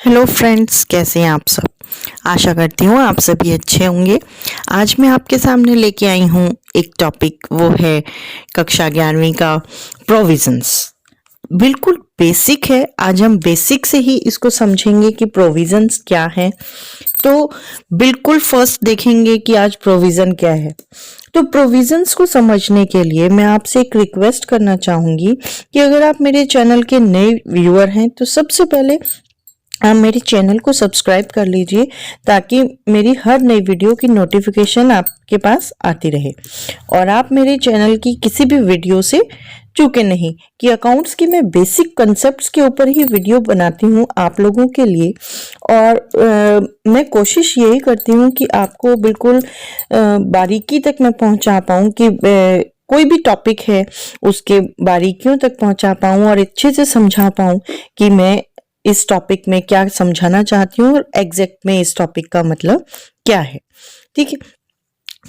Hello friends, कैसे हैं आप सब। आशा करती हूँ आप सभी अच्छे होंगे। आज मैं आपके सामने लेके आई हूँ एक टॉपिक, वो है कक्षा 11वीं का प्रोविजंस। बिल्कुल बेसिक है। आज हम बेसिक से ही इसको समझेंगे कि प्रोविजंस क्या है। तो बिल्कुल फर्स्ट देखेंगे कि आज प्रोविजन क्या है। तो प्रोविजंस को समझने के लिए मैं आपसे एक रिक्वेस्ट करना चाहूंगी कि अगर आप मेरे चैनल के नए व्यूअर हैं तो सबसे पहले आप मेरे चैनल को सब्सक्राइब कर लीजिए ताकि मेरी हर नई वीडियो की नोटिफिकेशन आपके पास आती रहे और आप मेरे चैनल की किसी भी वीडियो से चूके नहीं। कि अकाउंट्स की मैं बेसिक कंसेप्ट्स के ऊपर ही वीडियो बनाती हूँ आप लोगों के लिए और मैं कोशिश यही करती हूँ कि आपको बिल्कुल बारीकी तक मैं पहुँचा पाऊँ कि कोई भी टॉपिक है उसके बारीकियों तक पहुँचा पाऊँ और अच्छे से समझा पाऊँ कि मैं इस टॉपिक में क्या समझाना चाहती हूँ और एग्जैक्ट में इस टॉपिक का मतलब क्या है। ठीक है,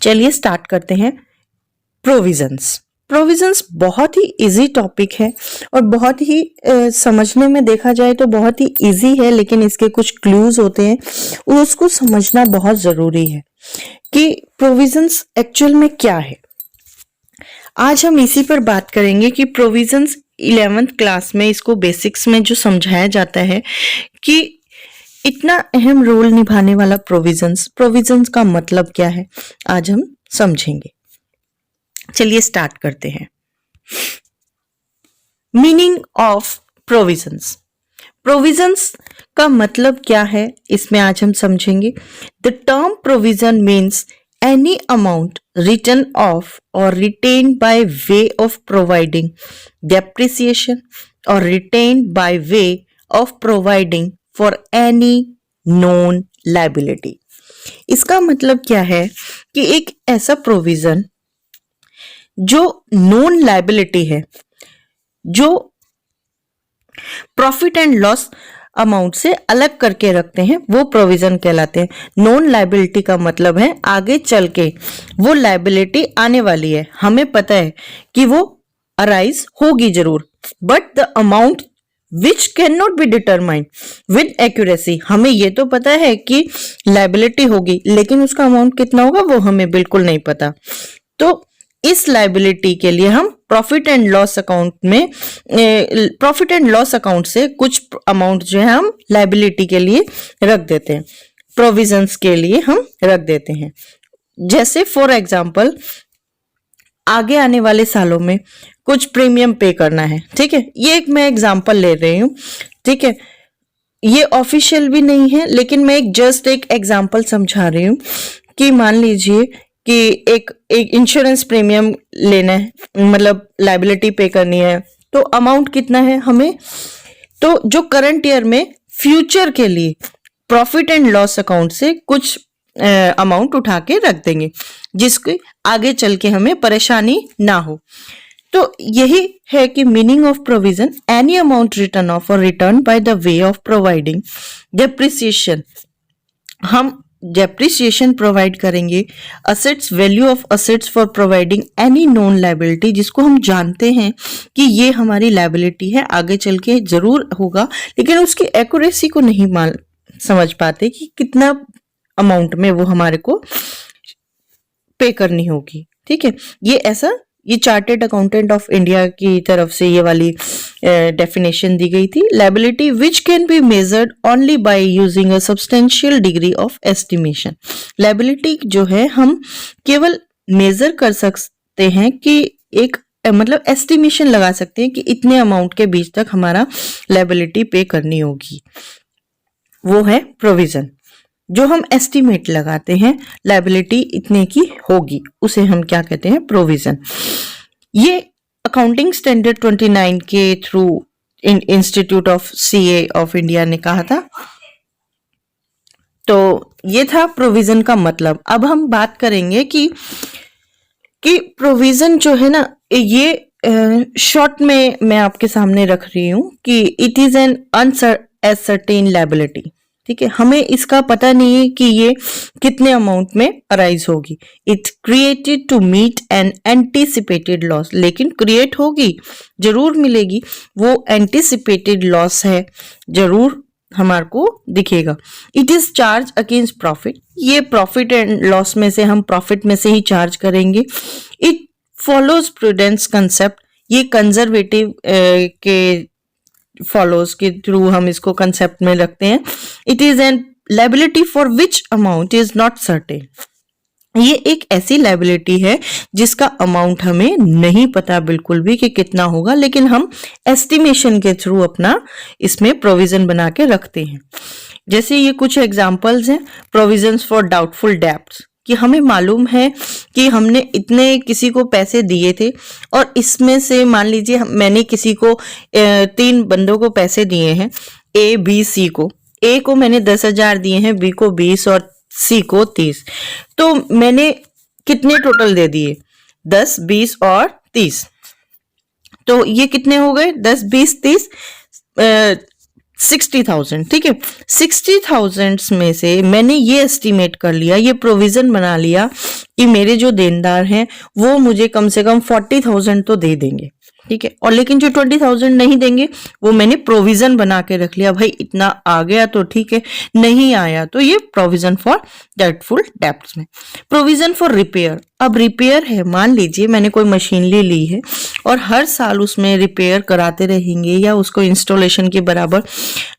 चलिए स्टार्ट करते हैं। प्रोविजंस बहुत ही इजी टॉपिक है और बहुत ही समझने में देखा जाए तो बहुत ही इजी है, लेकिन इसके कुछ क्लूज होते हैं, उसको समझना बहुत जरूरी है कि प्रोविजंस एक्चुअल में क्या है। आज हम इसी पर बात करेंगे कि प्रोविजंस 11th क्लास में इसको बेसिक्स में जो समझाया जाता है कि इतना अहम रोल निभाने वाला प्रोविजंस का मतलब क्या है, आज हम समझेंगे। चलिए स्टार्ट करते हैं। मीनिंग ऑफ प्रोविजंस का मतलब क्या है, इसमें आज हम समझेंगे। The term provision means any amount written off or retained by way of providing depreciation or retained by way of providing for any known liability। इसका मतलब क्या है कि एक ऐसा प्रोविजन जो नोन लाइबिलिटी है, जो प्रॉफिट एंड लॉस अमाउंट से अलग करके रखते हैं, वो प्रोविजन कहलाते हैं। नॉन लाइबिलिटी का मतलब है आगे चल के वो लाइबिलिटी आने वाली है, हमें पता है कि वो अराइज होगी जरूर, but the amount which can not be determined with accuracy. हमें ये तो पता है कि लाइबिलिटी होगी, लेकिन उसका अमाउंट कितना होगा वो हमें बिल्कुल नहीं पता। तो इस लाइबिलिटी के लिए हम प्रॉफिट एंड लॉस अकाउंट से कुछ अमाउंट जो है हम लाइबिलिटी के लिए रख देते हैं, प्रोविजंस के लिए हम रख देते हैं। जैसे फॉर एग्जांपल आगे आने वाले सालों में कुछ प्रीमियम पे करना है, ठीक है, ये एक मैं एग्जांपल ले रही हूँ, ठीक है, ये ऑफिशियल भी नहीं है, लेकिन मैं जस्ट एक एग्जांपल समझा रही हूँ कि मान लीजिए कि एक इंश्योरेंस प्रीमियम लेना है, मतलब लाइबिलिटी पे करनी है, तो अमाउंट कितना है हमें, तो जो करंट ईयर में फ्यूचर के लिए प्रॉफिट एंड लॉस अकाउंट से कुछ अमाउंट उठा के रख देंगे जिसके आगे चल के हमें परेशानी ना हो। तो यही है कि meaning of provision, any amount return of और return by the way of providing depreciation. हम डेप्रिसिएशन प्रोवाइड करेंगे, assets, value of assets for providing any known liability, जिसको हम जानते हैं कि ये हमारी लाइबिलिटी है, आगे चल के जरूर होगा, लेकिन उसकी एक्यूरेसी को नहीं समझ पाते कि कितना अमाउंट में वो हमारे को पे करनी होगी। ठीक है, ये चार्टेड अकाउंटेंट ऑफ इंडिया की तरफ से ये वाली डेफिनेशन दी गई थी। Liability which can be measured only by using a substantial degree of estimation. Liability जो है हम केवल मेजर कर सकते हैं कि एक मतलब एस्टिमेशन लगा सकते हैं कि इतने अमाउंट के बीच तक हमारा लाइबिलिटी पे करनी होगी, वो है प्रोविजन। जो हम एस्टिमेट लगाते हैं लाइबिलिटी इतने की होगी, उसे हम क्या कहते हैं, प्रोविजन। ये अकाउंटिंग स्टैंडर्ड 29 के through institute of CA of India ने कहा था। तो ये था प्रोविजन का मतलब। अब हम बात करेंगे कि प्रोविजन जो है ना, ये शॉर्ट में मैं आपके सामने रख रही हूं कि it is N uncertain liability. ठीक है, हमें इसका पता नहीं है कि ये कितने अमाउंट में अराइज होगी। It created to meet an anticipated loss, लेकिन क्रिएट होगी, जरूर मिलेगी, वो एंटीसिपेटेड लॉस है, जरूर हमारे को दिखेगा। It is charge against profit, ये प्रॉफिट एंड लॉस में से हम प्रॉफिट में से ही चार्ज करेंगे। इट फॉलोज प्रूडेंस कंसेप्ट, ये कंजर्वेटिव के फॉलोज के थ्रू हम इसको कंसेप्ट में रखते हैं। It is N liability for which amount is not certain, ये एक ऐसी लायबिलिटी है जिसका अमाउंट हमें नहीं पता बिल्कुल भी कि कितना होगा, लेकिन हम एस्टिमेशन के थ्रू अपना इसमें प्रोविजन बना के रखते हैं। जैसे ये कुछ एग्जांपल्स हैं। प्रोविजंस फॉर डाउटफुल डेब्ट्स, कि हमें मालूम है कि हमने इतने किसी को पैसे दिए थे और इसमें से मान लीजिए मैंने किसी को 3 बंदों को पैसे दिए हैं, ए बी सी को। ए को मैंने 10,000 दिए हैं, बी को 20 और सी को 30। तो मैंने कितने टोटल दे दिए? 10, 20 और 30। तो ये कितने हो गए? 10, 20, 30, 60,000। ठीक है, 60,000 में से मैंने ये एस्टिमेट कर लिया, ये प्रोविजन बना लिया कि मेरे जो देनदार हैं वो मुझे कम से कम 40,000 तो दे देंगे। ठीक है, और लेकिन जो 20,000 नहीं देंगे वो मैंने प्रोविजन बना के रख लिया। भाई इतना आ गया तो ठीक है, नहीं आया तो ये प्रोविजन फॉर डाउटफुल डेब्ट्स में। प्रोविजन फॉर रिपेयर, अब रिपेयर है, मान लीजिए मैंने कोई मशीनरी ली है और हर साल उसमें रिपेयर कराते रहेंगे या उसको इंस्टॉलेशन के बराबर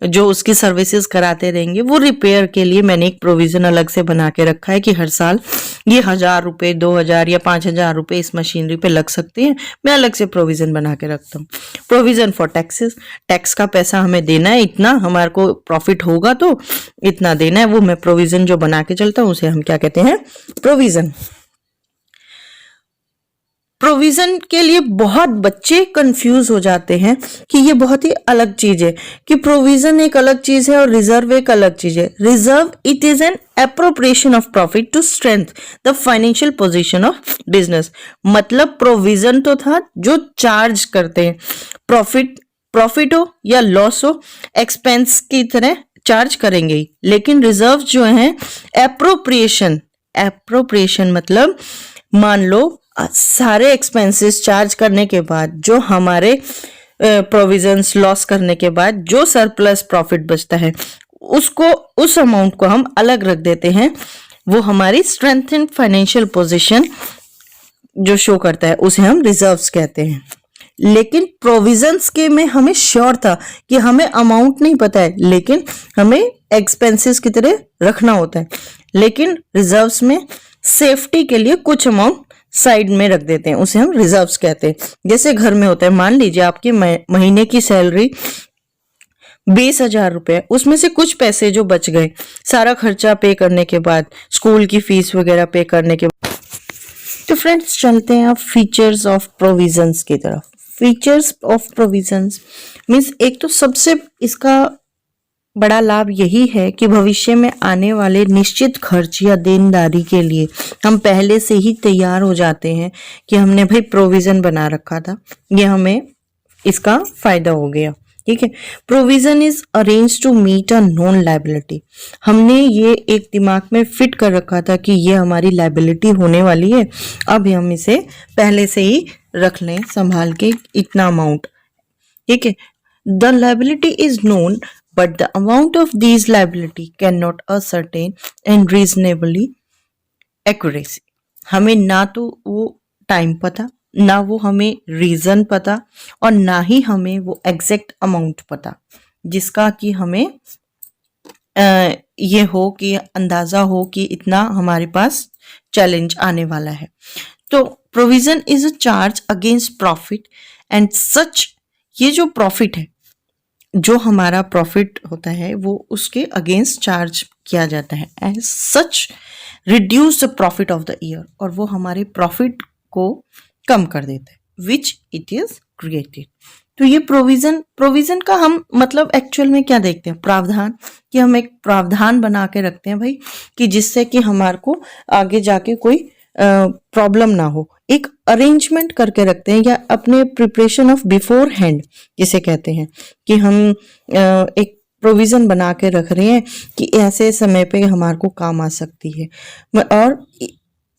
जो उसकी सर्विसेज कराते रहेंगे, वो रिपेयर के लिए मैंने एक प्रोविजन अलग से बना के रखा है कि हर साल ये 1,000 रुपए, 2,000 या 5,000 रुपए इस मशीनरी पे लग सकते हैं, मैं अलग से प्रोविजन बना के रखता हूँ। प्रोविजन फॉर टैक्सेस, टैक्स का पैसा हमें देना है, इतना हमारे को प्रॉफिट होगा तो इतना देना है, वो मैं प्रोविजन जो बना के चलता हूँ उसे हम क्या कहते हैं? प्रोविजन। प्रोविजन के लिए बहुत बच्चे कंफ्यूज हो जाते हैं कि ये बहुत ही अलग चीज है, कि प्रोविजन एक अलग चीज है और रिजर्व एक अलग चीज है। Reserve it is an appropriation of profit to strength the financial position of business. मतलब प्रोविजन तो था जो चार्ज करते हैं, प्रॉफिट हो या लॉस हो एक्सपेंस की तरह चार्ज करेंगे ही, लेकिन रिजर्व जो है एप्रोप्रिएशन मतलब मान लो सारे एक्सपेंसेस चार्ज करने के बाद जो हमारे प्रोविजंस लॉस करने के बाद जो सरप्लस प्रॉफिट बचता है उसको, उस अमाउंट को हम अलग रख देते हैं, वो हमारी स्ट्रेंथ इन फाइनेंशियल पोजीशन जो शो करता है उसे हम रिजर्व्स कहते हैं। लेकिन प्रोविजंस के में हमें श्योर था कि हमें अमाउंट नहीं पता है, लेकिन हमें एक्सपेंसेस की तरह रखना होता है। लेकिन रिजर्व्स में सेफ्टी के लिए कुछ अमाउंट साइड में रख देते हैं, उसे हम रिजर्व्स कहते हैं। जैसे घर में होता है, मान लीजिए आपकी महीने की सैलरी 20,000 रुपए, उसमें से कुछ पैसे जो बच गए सारा खर्चा पे करने के बाद, स्कूल की फीस वगैरह पे करने के बाद। तो फ्रेंड्स चलते हैं अब फीचर्स ऑफ प्रोविजंस की तरफ। फीचर्स ऑफ प्रोविजंस मीन्स एक तो सबसे इसका बड़ा लाभ यही है कि भविष्य में आने वाले निश्चित खर्च या देनदारी के लिए हम पहले से ही तैयार हो जाते हैं कि हमने भाई प्रोविजन बना रखा था, ये हमें इसका फायदा हो गया। ठीक है, provision is arrange to meet a known liability, हमने ये एक दिमाग में फिट कर रखा था कि ये हमारी लायबिलिटी होने वाली है, अब हम इसे पहले से ही रख लें संभाल के इतना अमाउंट। ठीक है, the liability is known but the amount of these liability cannot ascertain and reasonably accuracy। हमें ना तो वो टाइम पता, ना वो हमें रीजन पता, और ना ही हमें वो एग्जैक्ट अमाउंट पता जिसका कि हमें ये हो कि अंदाजा हो कि इतना हमारे पास चैलेंज आने वाला है। तो provision is a charge against profit and such, ये जो प्रॉफिट है, जो हमारा प्रॉफिट होता है वो उसके अगेंस्ट चार्ज किया जाता है, as such reduce the profit of the year, और वो हमारे प्रॉफिट को कम कर देता है विच इट इज क्रिएटेड। तो ये प्रोविजन का हम मतलब एक्चुअल में क्या देखते हैं? प्रावधान, कि हम एक प्रावधान बना के रखते हैं भाई कि जिससे कि हमारे को आगे जाके कोई प्रॉब्लम ना हो, एक अरेंजमेंट करके रखते हैं, या अपने प्रिपरेशन ऑफ बिफोर हैंड जिसे कहते हैं कि हम एक प्रोविजन बना के रख रहे हैं कि ऐसे समय पे हमारे को काम आ सकती है। और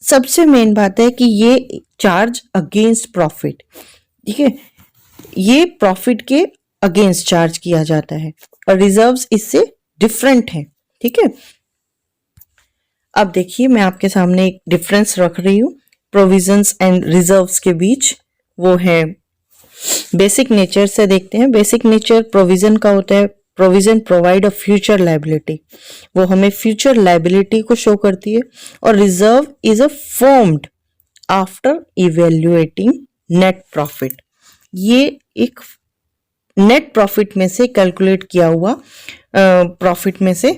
सबसे मेन बात है कि ये चार्ज अगेंस्ट प्रॉफिट, ठीक है, ये प्रॉफिट के अगेंस्ट चार्ज किया जाता है, और रिजर्व्स इससे डिफरेंट है। ठीक है, अब देखिए मैं आपके सामने एक डिफरेंस रख रही हूँ प्रोविजंस एंड रिजर्व्स के बीच, वो है बेसिक नेचर से देखते हैं। बेसिक नेचर प्रोविजन का होता है, provision provide a future liability, वो हमें फ्यूचर लायबिलिटी को शो करती है। और reserve is a formed after evaluating net profit, ये एक नेट प्रॉफिट में से कैलकुलेट किया हुआ प्रॉफिट में से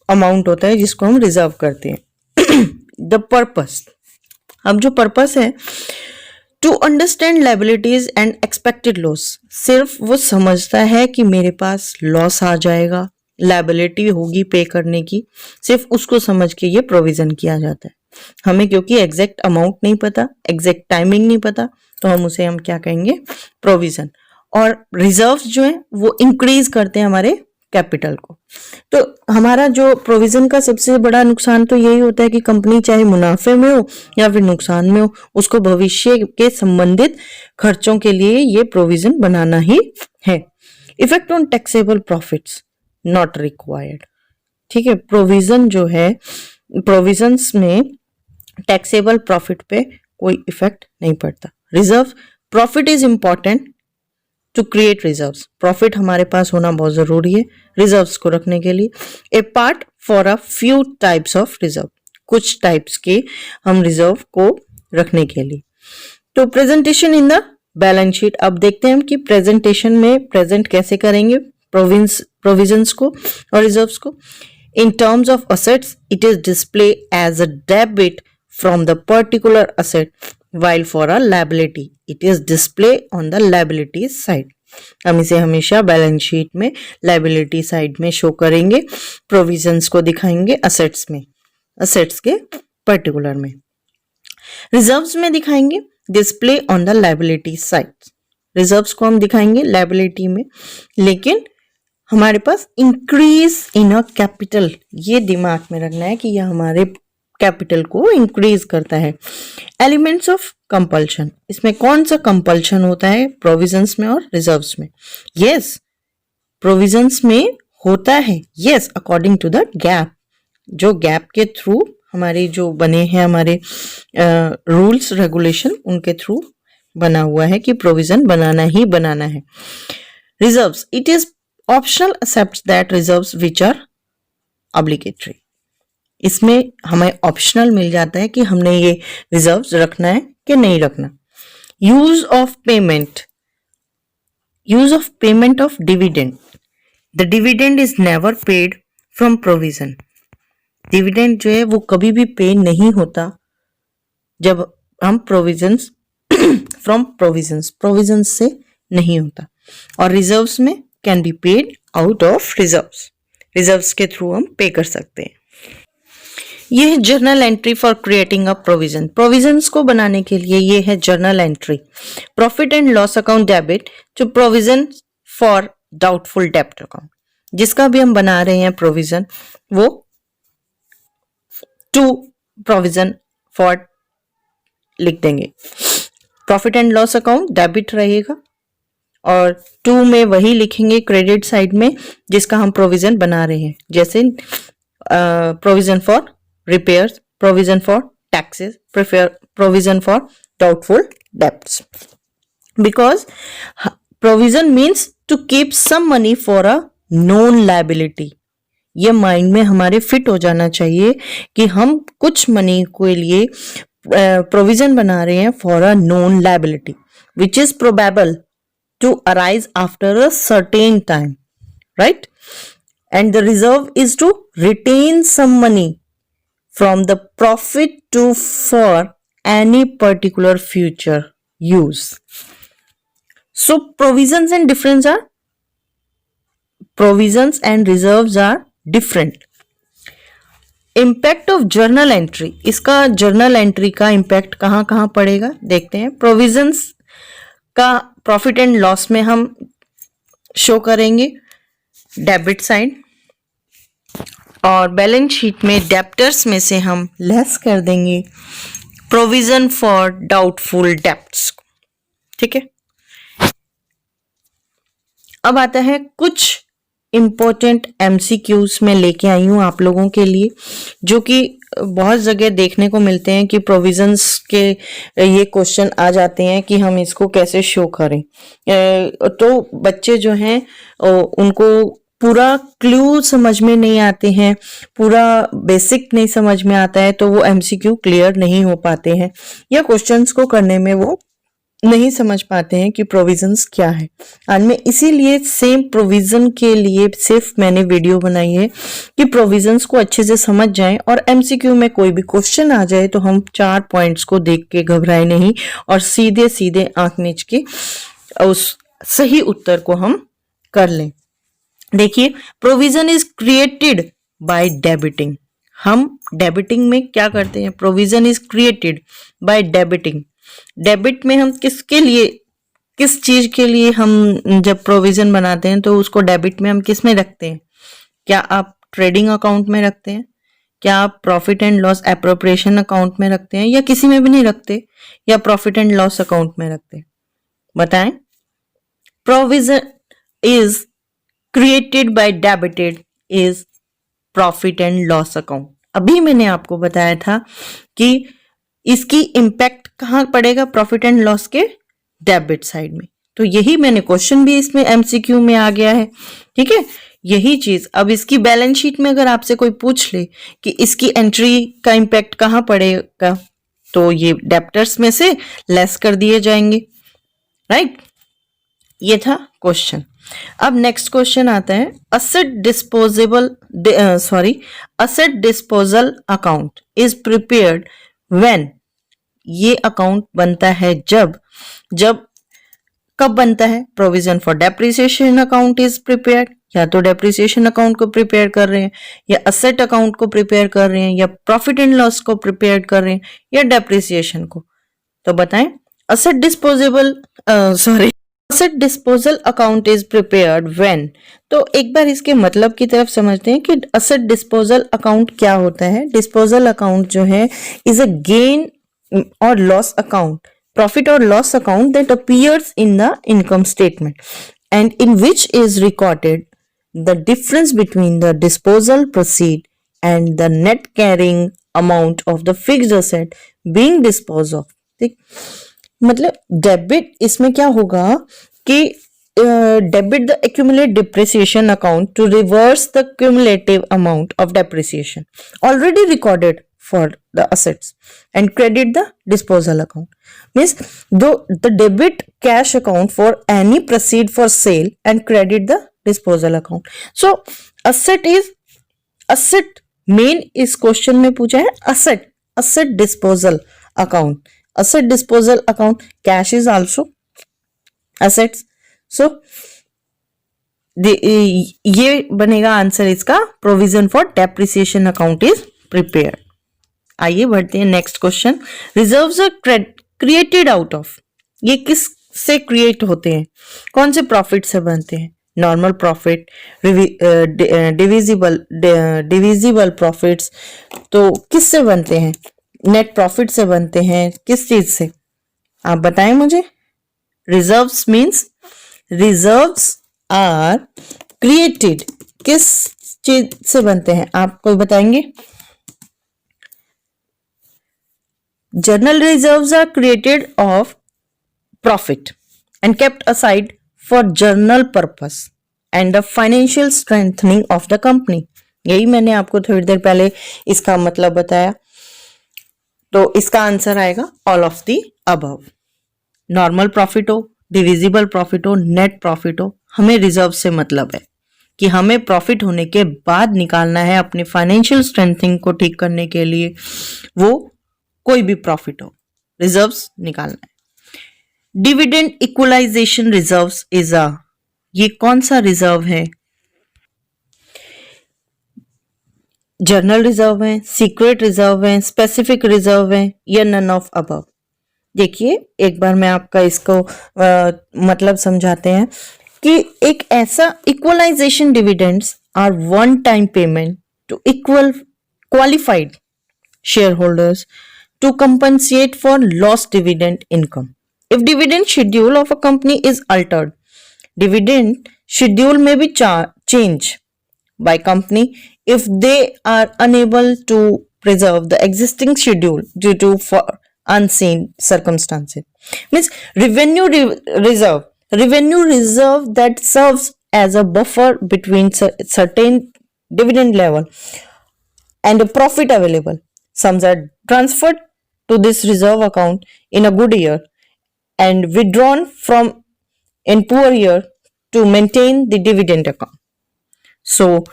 अमाउंट होता है जिसको हम रिजर्व करते हैं। द पर्पस, अब जो पर्पस है to understand liabilities and expected loss, सिर्फ वो समझता है कि मेरे पास लॉस आ जाएगा, लायबिलिटी होगी पे करने की, सिर्फ उसको समझ के ये प्रोविजन किया जाता है। हमें क्योंकि एग्जैक्ट अमाउंट नहीं पता, एग्जैक्ट टाइमिंग नहीं पता, तो हम क्या कहेंगे, प्रोविजन। और रिजर्व्स जो है वो इंक्रीज करते हैं हमारे कैपिटल को। तो हमारा जो प्रोविजन का सबसे बड़ा नुकसान तो यही होता है कि कंपनी चाहे मुनाफे में हो या फिर नुकसान में हो, उसको भविष्य के संबंधित खर्चों के लिए ये प्रोविजन बनाना ही है। Effect on taxable profits not required. ठीक है, प्रोविजन जो है, प्रोविजंस में टैक्सेबल प्रॉफिट पे कोई इफेक्ट नहीं पड़ता। Reserve, profit is important to create reserves, profit हमारे पास होना बहुत जरूरी है रिजर्व्स को रखने के लिए। A part for a few types of reserve, कुछ टाइप्स के हम रिजर्व को रखने के लिए। तो presentation in the balance sheet, अब देखते हैं हम कि प्रेजेंटेशन में प्रेजेंट कैसे करेंगे प्रोविजंस को और रिजर्व्स को। In terms of assets it is display as a debit from the particular asset, while for a liability it is display on the liability side। हम इसे हमेशा बैलेंस शीट में लायबिलिटी साइड में show करेंगे, provisions को दिखाएंगे assets में, assets के पर्टिकुलर में। रिजर्व्स में दिखाएंगे display on the liability side, reserves को हम दिखाएंगे लायबिलिटी में, लेकिन हमारे पास इंक्रीज इन अ कैपिटल, ये दिमाग में रखना है कि यह हमारे कैपिटल को इंक्रीज करता है। एलिमेंट्स ऑफ कंपल्शन, इसमें कौन सा कंपल्शन होता है प्रोविजंस में और रिजर्व्स में? यस, प्रोविजंस में होता है, yes, according to the gap, जो गैप के थ्रू हमारे जो बने हैं हमारे रूल्स रेगुलेशन, उनके थ्रू बना हुआ है कि प्रोविजन बनाना ही बनाना है। Reserves, it is optional except that reserves which are obligatory, इसमें हमें ऑप्शनल मिल जाता है कि हमने ये रिजर्व्स रखना है कि नहीं रखना। Use of payment, use of payment of dividend, the dividend is never paid from provision, dividend जो है वो कभी भी पे नहीं होता जब हम प्रोविजंस फ्रॉम प्रोविजंस से नहीं होता। और रिजर्व्स में can be paid out of reserves, reserves के थ्रू हम पे कर सकते हैं। ये है journal entry for creating a provision, provisions को बनाने के लिए ये है journal entry. Profit and loss account debit to provision for doubtful डेब्ट अकाउंट, जिसका भी हम बना रहे हैं प्रोविजन, वो टू प्रोविजन फॉर लिख देंगे। Profit and loss account debit रहेगा और टू में वही लिखेंगे क्रेडिट साइड में जिसका हम प्रोविजन बना रहे हैं, जैसे provision for repairs, provision for taxes, provision for doubtful debts, because provision means to keep some money for a known liability। ये माइंड में हमारे फिट हो जाना चाहिए कि हम कुछ मनी के लिए प्रोविजन बना रहे हैं for a known liability which is probable to arise after a certain time, right? And the reserve is to retain some money from the profit to for any particular future use. So provisions and difference are, provisions and reserves are different. Impact of journal entry, इसका journal entry का impact कहाँ कहाँ पड़ेगा देखते हैं। provisions का profit and loss में हम शो करेंगे डेबिट साइड, और बैलेंस शीट में डेप्टर्स में से हम लेस कर देंगे प्रोविजन फॉर डाउटफुल डेब्ट्स। ठीक है, अब आता है कुछ इम्पोर्टेंट एमसीक्यूज मैं लेके आई हूँ आप लोगों के लिए, जो कि बहुत जगह देखने को मिलते हैं कि प्रोविजंस के ये क्वेश्चन आ जाते हैं कि हम इसको कैसे शो करें। तो बच्चे जो हैं उनको पूरा क्लू समझ में नहीं आते हैं, पूरा बेसिक नहीं समझ में आता है, तो वो एमसीक्यू क्लियर नहीं हो पाते हैं या क्वेश्चंस को करने में वो नहीं समझ पाते हैं कि प्रोविजंस क्या है। आज मैं इसीलिए सेम प्रोविजन के लिए सिर्फ मैंने वीडियो बनाई है कि प्रोविजंस को अच्छे से समझ जाएं और एमसीक्यू में कोई भी क्वेश्चन आ जाए तो हम 4 पॉइंट्स को देख के घबराए नहीं और सीधे सीधे आंख मीच के उस सही उत्तर को हम कर लें। देखिए, provision is created by debiting. हम डेबिटिंग में क्या करते हैं? Provision is created by debiting. Debit में हम किसके लिए, किस चीज के लिए हम जब प्रोविजन बनाते हैं तो उसको डेबिट में हम किस में रखते हैं? क्या आप ट्रेडिंग अकाउंट में रखते हैं? क्या आप profit and loss appropriation account में रखते हैं, या किसी में भी नहीं रखते, या प्रॉफिट एंड लॉस अकाउंट में रखते हैं? बताएं। Provision is created by debited is profit and loss account. अभी मैंने आपको बताया था कि इसकी इंपैक्ट कहां पड़ेगा? प्रॉफिट एंड लॉस के डेबिट साइड में। तो यही मैंने क्वेश्चन भी इसमें एमसीक्यू में आ गया है, ठीक है। यही चीज अब इसकी बैलेंस शीट में अगर आपसे कोई पूछ ले कि इसकी एंट्री का इंपैक्ट कहां पड़ेगा, तो ये डेब्टर्स में से लेस कर दिए जाएंगे, राइट। ये था क्वेश्चन। अब नेक्स्ट क्वेश्चन आता है, asset disposal account is prepared when. ये अकाउंट बनता है जब कब बनता है? Provision for depreciation account is prepared, या तो डेप्रिसिएशन अकाउंट को प्रिपेयर कर रहे हैं, या असेट अकाउंट को प्रिपेयर कर रहे हैं, या प्रॉफिट एंड लॉस को प्रिपेयर कर रहे हैं, या डेप्रिसिएशन को। तो बताएं। Asset disposal account is prepared when. तो एक बार इसके मतलब की तरफ समझते हैं कि असेट डिस्पोजल अकाउंट क्या होता है। डिस्पोजल अकाउंट जो है इज अ गेन और लॉस अकाउंट, प्रॉफिट और loss account that appears in the income statement and in which is recorded the difference between the disposal proceed and the net carrying amount of the fixed asset being dispose of. ठीक, मतलब debit इसमें क्या होगा कि debit the accumulate depreciation account to reverse the cumulative amount of depreciation already recorded for the assets and credit the disposal account. Means the debit cash account for any proceed for sale and credit the disposal account. So asset main इस question में पूछा है asset disposal account. Cash is also assets. So ये बनेगा answer इसका, provision for depreciation account is prepared. आइए बढ़ते हैं next question. Reserves are created out of. ये किस से क्रिएट होते हैं? कौन से प्रॉफिट से बनते हैं? Normal profit, divisible profits. तो किस से बनते हैं? नेट प्रॉफिट से बनते हैं, किस चीज से? आप बताएं मुझे। Reserves means reserves are created, किस चीज से बनते हैं? आप कोई बताएंगे? General reserves are created of profit and kept aside for general purpose and the financial strengthening of the company. यही मैंने आपको थोड़ी देर पहले इसका मतलब बताया। तो इसका आंसर आएगा all of the above. Normal profit हो, डिविजिबल प्रॉफिट हो, नेट प्रॉफिट हो, हमें रिजर्व से मतलब है कि हमें प्रॉफिट होने के बाद निकालना है अपने फाइनेंशियल स्ट्रेंथनिंग को ठीक करने के लिए। वो कोई भी प्रॉफिट हो, रिजर्व्स निकालना है। Dividend equalization reserves is a, ये कौन सा रिजर्व है? जर्नल रिजर्व है, सीक्रेट रिजर्व है, स्पेसिफिक रिजर्व है, या नन ऑफ अबव? देखिए एक बार मैं आपका इसको मतलब समझाते हैं कि एक ऐसा equalization dividends are one time payment to qualified shareholders to compensate for lost dividend income. If dividend schedule of a company is altered, dividend schedule may be change by company if they are unable to preserve the existing schedule due to for unseen circumstances. Means revenue reserve that serves as a buffer between certain dividend level and a profit available. Sums are transferred to this reserve account in a good year and withdrawn from in poor year to maintain the dividend account. So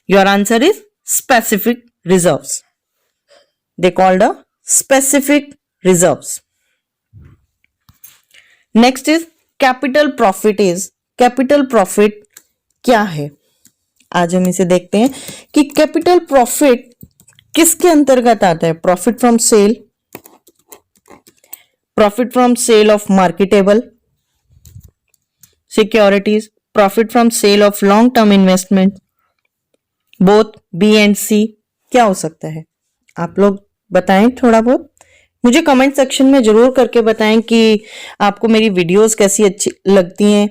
your answer is specific reserves. They called a specific reserves. Next is capital profit is capital profit क्या है? आज हम इसे देखते हैं कि capital profit किसके अंतर्गत आता है. Profit from sale of marketable securities, profit from sale of long term investment, both B and C. क्या हो सकता है? आप लोग बताएं थोड़ा बहुत. मुझे कमेंट सेक्शन में जरूर करके बताएं कि आपको मेरी वीडियोस कैसी अच्छी लगती हैं.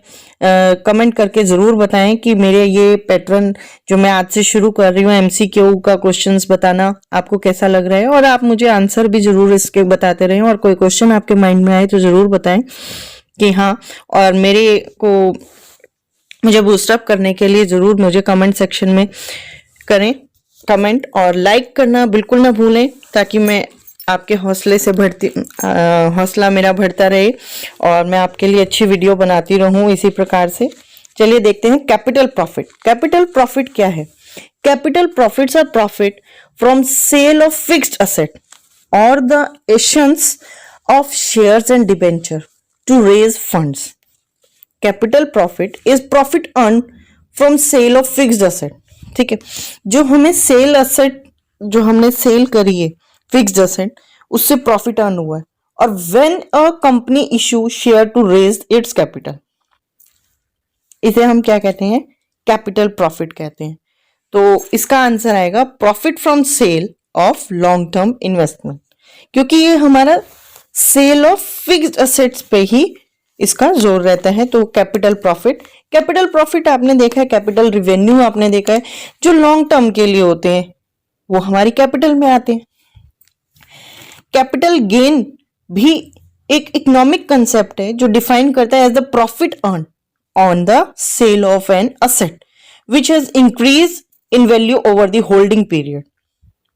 कमेंट करके जरूर बताएं कि मेरे ये पैटर्न जो मैं आज से शुरू कर रही हूँ एमसीक्यू का क्वेश्चंस बताना आपको कैसा लग रहा है, और आप मुझे आंसर भी जरूर इसके बताते रहें. और कोई क्वेश्चन आपके माइंड में आए तो जरूर बताएं कि हाँ. और मुझे बूस्टअप करने के लिए जरूर मुझे कमेंट सेक्शन में करें कमेंट, और लाइक करना बिल्कुल ना भूलें ताकि मैं आपके हौसला मेरा बढ़ता रहे और मैं आपके लिए अच्छी वीडियो बनाती रहूं इसी प्रकार से. चलिए देखते हैं कैपिटल प्रॉफिट. कैपिटल प्रॉफिट क्या है? Capital profits are profit from sale of fixed asset और द इशंस of shares and debenture to raise funds. Capital profit is profit earn from sale of fixed asset. ठीक है, जो हमने sale करी है फिक्स्ड असेट, उससे प्रॉफिट अर्न हुआ है. और when a company issue share to raise its capital, इसे हम क्या कहते हैं? कैपिटल प्रॉफिट कहते हैं. तो इसका आंसर आएगा profit from sale of long term investment, क्योंकि ये हमारा सेल ऑफ फिक्स्ड असेट्स पे ही इसका जोर रहता है. तो कैपिटल प्रॉफिट आपने देखा है, कैपिटल रिवेन्यू आपने देखा है, जो लॉन्ग टर्म के लिए होते हैं वो हमारी कैपिटल में आते हैं. कैपिटल गेन भी एक इकोनॉमिक कंसेप्ट है जो डिफाइन करता है as the profit earn on the sale of an asset which has increase in value over the holding period.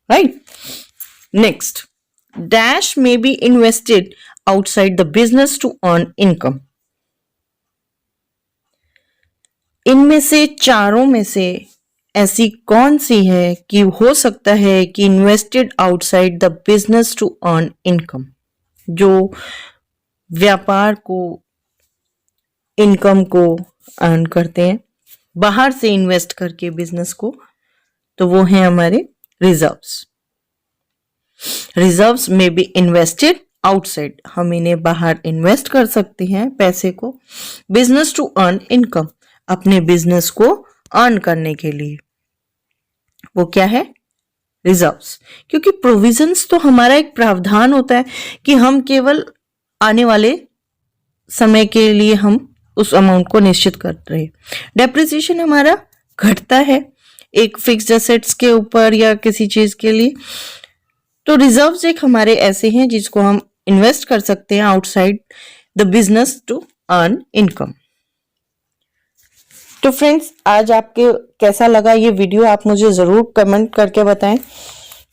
Right. Next, dash में be invested outside the business to earn income. इनमें से चारों में से ऐसी कौन सी है कि हो सकता है कि invested outside the business to earn income, जो व्यापार को इनकम को अर्न करते हैं बाहर से इन्वेस्ट करके बिजनेस को, तो वो है हमारे रिजर्व्स. रिजर्व्स में बी इन्वेस्टेड आउटसाइड, हम इन्हें बाहर इन्वेस्ट कर सकते हैं पैसे को. बिजनेस टू अर्न इनकम, अपने बिजनेस को अर्न करने के लिए, वो क्या है? रिजर्व्स. क्योंकि प्रोविजंस तो हमारा एक प्रावधान होता है कि हम केवल आने वाले समय के लिए हम उस अमाउंट को निश्चित कर रहे हैं. डेप्रिसिएशन हमारा घटता है एक फिक्स्ड एसेट्स के ऊपर या किसी चीज के लिए. तो रिजर्व्स एक हमारे ऐसे हैं जिसको हम इन्वेस्ट कर सकते हैं outside the business to earn income. तो फ्रेंड्स, आज आपके कैसा लगा ये वीडियो आप मुझे जरूर कमेंट करके बताएं.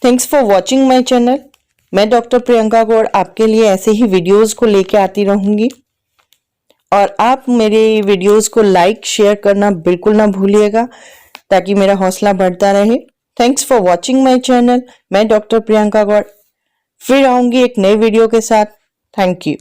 Thanks for watching my channel. मैं डॉक्टर प्रियंका गौड़ आपके लिए ऐसे ही वीडियोस को लेके आती रहूंगी, और आप मेरे वीडियोस को लाइक शेयर करना बिल्कुल ना भूलिएगा ताकि मेरा हौसला बढ़ता रहे. Thanks for watching my channel. मैं डॉक्टर प्रियंका गौड़ फिर आऊंगी एक नई वीडियो के साथ. Thank you.